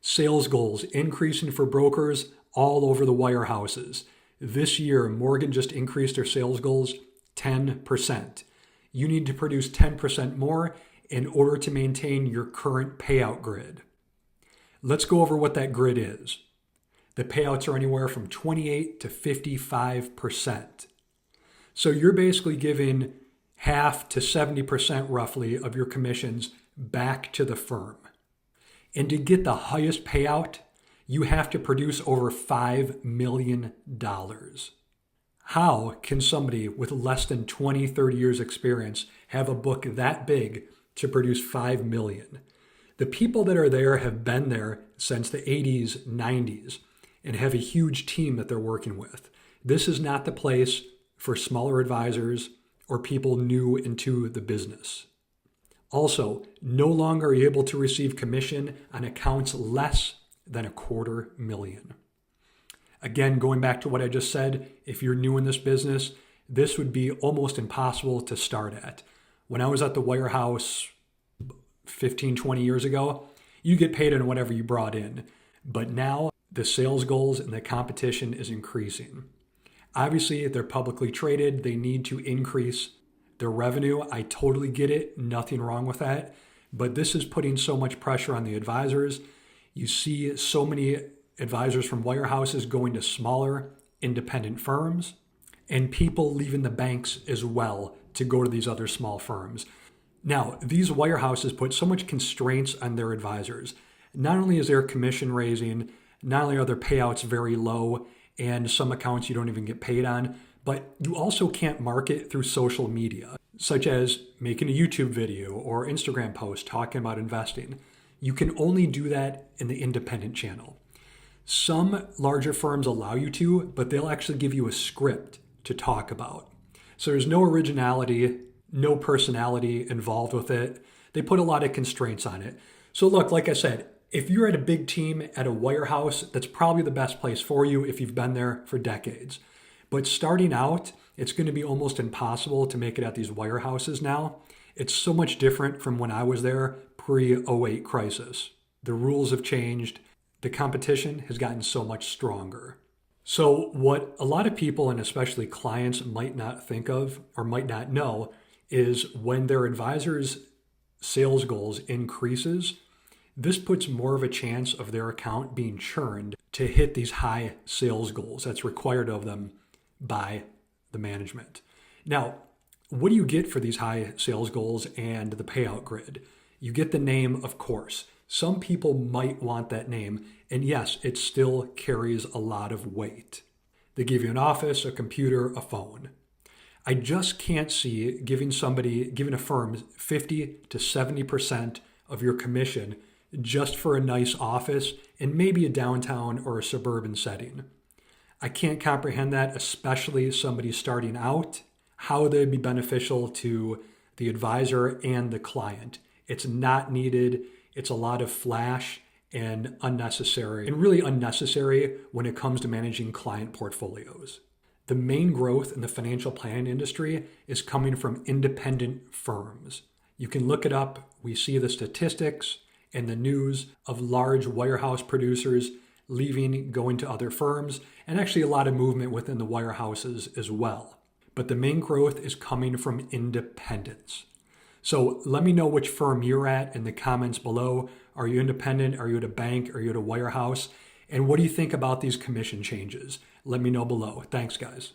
Sales goals increasing for brokers all over the wirehouses. This year, Morgan just increased their sales goals 10%. You need to produce 10% more in order to maintain your current payout grid. Let's go over what that grid is. The payouts are anywhere from 28 to 55%. So you're basically giving half to 70% roughly of your commissions back to the firm. And to get the highest payout, you have to produce over $5 million. How can somebody with less than 20, 30 years experience have a book that big to produce $5 million? The people that are there have been there since the 80s, 90s, and have a huge team that they're working with. This is not the place for smaller advisors or people new into the business. Also, no longer are you able to receive commission on accounts less than $250,000. Again, going back to what I just said, if you're new in this business, this would be almost impossible to start at. When I was at the wirehouse 15, 20 years ago, you get paid on whatever you brought in. But now the sales goals and the competition is increasing. Obviously, they're publicly traded. They need to increase their revenue. I totally get it. Nothing wrong with that. But this is putting so much pressure on the advisors. You see so many advisors from wirehouses going to smaller independent firms and people leaving the banks as well to go to these other small firms. Now, these wirehouses put so much constraints on their advisors. Not only is their commission raising, not only are their payouts very low, and some accounts you don't even get paid on, but you also can't market through social media, such as making a YouTube video or Instagram post talking about investing. You can only do that in the independent channel. Some larger firms allow you to, but they'll actually give you a script to talk about. So there's no originality, no personality involved with it. They put a lot of constraints on it. So look, like I said, if you're at a big team at a wirehouse, that's probably the best place for you if you've been there for decades. But starting out, it's going to be almost impossible to make it at these wirehouses now. It's so much different from when I was there pre-08 crisis. The rules have changed. The competition has gotten so much stronger. So what a lot of people, and especially clients, might not think of or might not know is when their advisor's sales goals increases, this puts more of a chance of their account being churned to hit these high sales goals that's required of them by the management. Now, what do you get for these high sales goals and the payout grid? You get the name, of course. Some people might want that name, and yes, it still carries a lot of weight. They give you an office, a computer, a phone. I just can't see giving a firm 50 to 70% of your commission just for a nice office and maybe a downtown or a suburban setting. I can't comprehend that, especially somebody starting out, how they'd be beneficial to the advisor and the client. It's not needed. It's a lot of flash and unnecessary, and really unnecessary when it comes to managing client portfolios. The main growth in the financial planning industry is coming from independent firms. You can look it up. We see the statistics and the news of large wirehouse producers leaving, going to other firms, and actually a lot of movement within the wirehouses as well. But the main growth is coming from independents. So let me know which firm you're at in the comments below. Are you independent? Are you at a bank? Are you at a wirehouse? And what do you think about these commission changes? Let me know below. Thanks, guys.